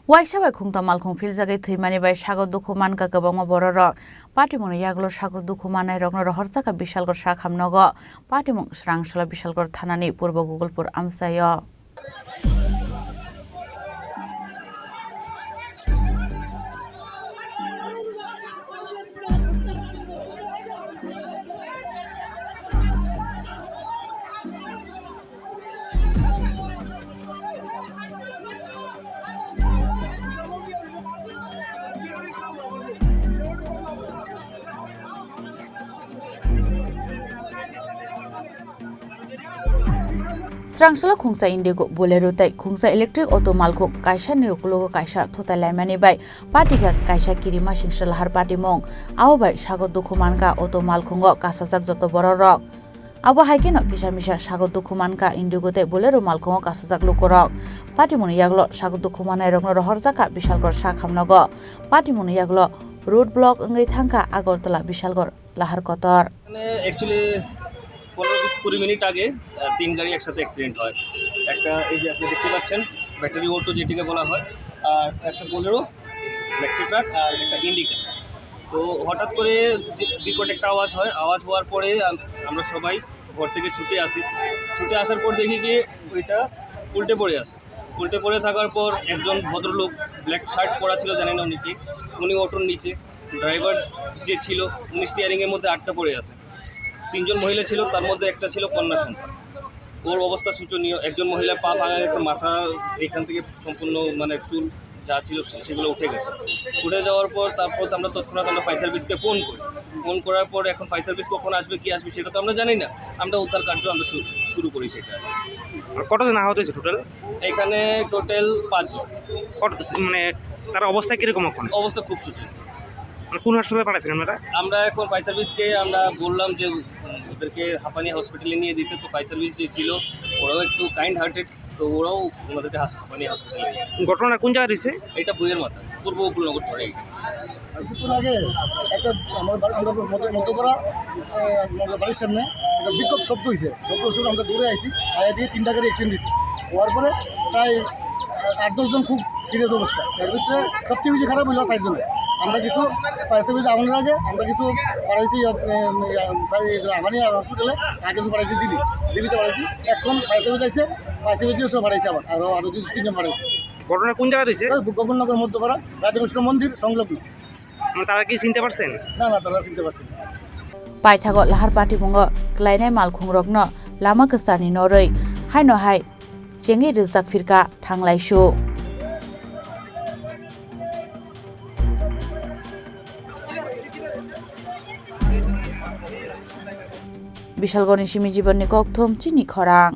Waishabai khungta malkhung filjagai thimani bai sago dukhu manka kabangma bororok patimung yaglo sago dukhu manai rokno rohorjaka bishalgor sakhamnogo patimung srangsala bishalgor thanani purbo Gogolpur amsayo Srangsala khungsa Indigo Bolero tai khungsa electric auto malkhung kaisa niukulogo kaisa thota laimani bai patiga kaisa kirima singsala har patimong abo bai sago dukhu manka auto malkhungo kasajak joto bororok abo haikeno kisamisa sago dukhu manka Indigo tai Bolero malkhungo kasajak lukorok patimung yaglo sago dukhu manai rokno rohorjaka bishalgor sakhamnogo patimung yaglo road block ngai thangka Agartala bishalgor lahar kotor actually 15-20 minute আগে তিন গাড়ি একসাথে accident হয় একটা এই যে আপনি দেখতে পাচ্ছেন ব্যাটারি অটো যেটিকে বলা হয় আর একটা বোলেরো ম্যাক্সি ট্রাক আর একটা ইন্ডিকা তো হঠাৎ করে বিকট একটা আওয়াজ হয় আওয়াজ হওয়ার পরে আমরা সবাই ঘর থেকে ছুটে আসার পর দেখি কি ওইটা উল্টে পড়ে থাকার পর একজন ভদ্রলোক ব্ল্যাক শার্ট পরা ছিল জানেন না উনি অটোর নিচে ড্রাইভার যে ছিল উনি স্টিয়ারিংয়ের মধ্যে আটকা পড়ে আছে তিনজন মহিলা ছিল তার মধ্যে একটা ছিল কন্যা সন্তান ওর অবস্থা শোচনীয় একজন মহিলার পা ভাঙা গেছে মাথা এখান থেকে সম্পূর্ণ মানে চুল যা ছিল সেগুলো উঠে যাওয়ার পর তারপর আমরা তৎক্ষণাৎ ফায়ার সার্ভিসকে ফোন করার পর এখন ফায়ার সার্ভিস কখন আসবে কি আসবে সেটা তো আমরা জানি না আমরা উদ্ধার কার্য আমরা শুরু করি সেটা কতজন আহত হয়েছে টোটাল এখানে টোটাল 5 জন মানে তার অবস্থা কিরকম এখন অবস্থা খুব শোচনীয় কোন হাসপাতালে পাঠাচ্ছেন আপনারা আমরা এখন ফায়ার সার্ভিসকে আমরা বললাম যে ওদেরকে হাঁপানি হসপিটালে নিয়ে দিতে তো ফায়ার সার্ভিস যে ছিল ওরাও একটু কাইন্ড হার্টেড তো ওরাও ওনাদেরকে হাঁপানি হসপিটালে ঘটনা কোন জায়গায় হয়েছে এটা বইয়ের মাথা পূর্ব উপকূলনগর ধরে কিছুক্ষণ আগে একটা আমরা মধ্যপাড়া বাড়ির সামনে একটা বিক্ষোভ শব্দ হয়েছে আমরা দৌড়ে আসি আগে দিয়ে 3টা গাড়ি অ্যাক্সিডেন্ট হয়েছে হওয়ার পরে প্রায় 8-10 জন খুব সিরিয়াস অবস্থা এর ভিতরে সবচেয়ে বেশি খারাপ হইল 4 জনের আমরা কিছু ফায়ার সার্ভিস আগুনের আগে আমরা কিছু পাঠাইছি আগানি হসপিটালে আর কিছু পাঠাইছি জিবিতে পাঠাইছি এখন ফায়ার সার্ভিস আইসে ফায়ার সার্ভিস দিয়ে সব পাঠাইছে আরও 2-3 জন পাঠাইছে ঘটনা কোন জায়গায় হয়েছে গগননগর মধ্যপাড়া রাধাকৃষ্ণ মন্দির সংলগ্ন তারা কি চিনতে পারছেন না তারা চিনতে পারছেন Paithago lahar patimungo klainai malkhung rokno lama kasani noroi haino hai chengi rijak firka thanglaisu Bishalgoni Shimi Jibonni Kokthom Chini Khorang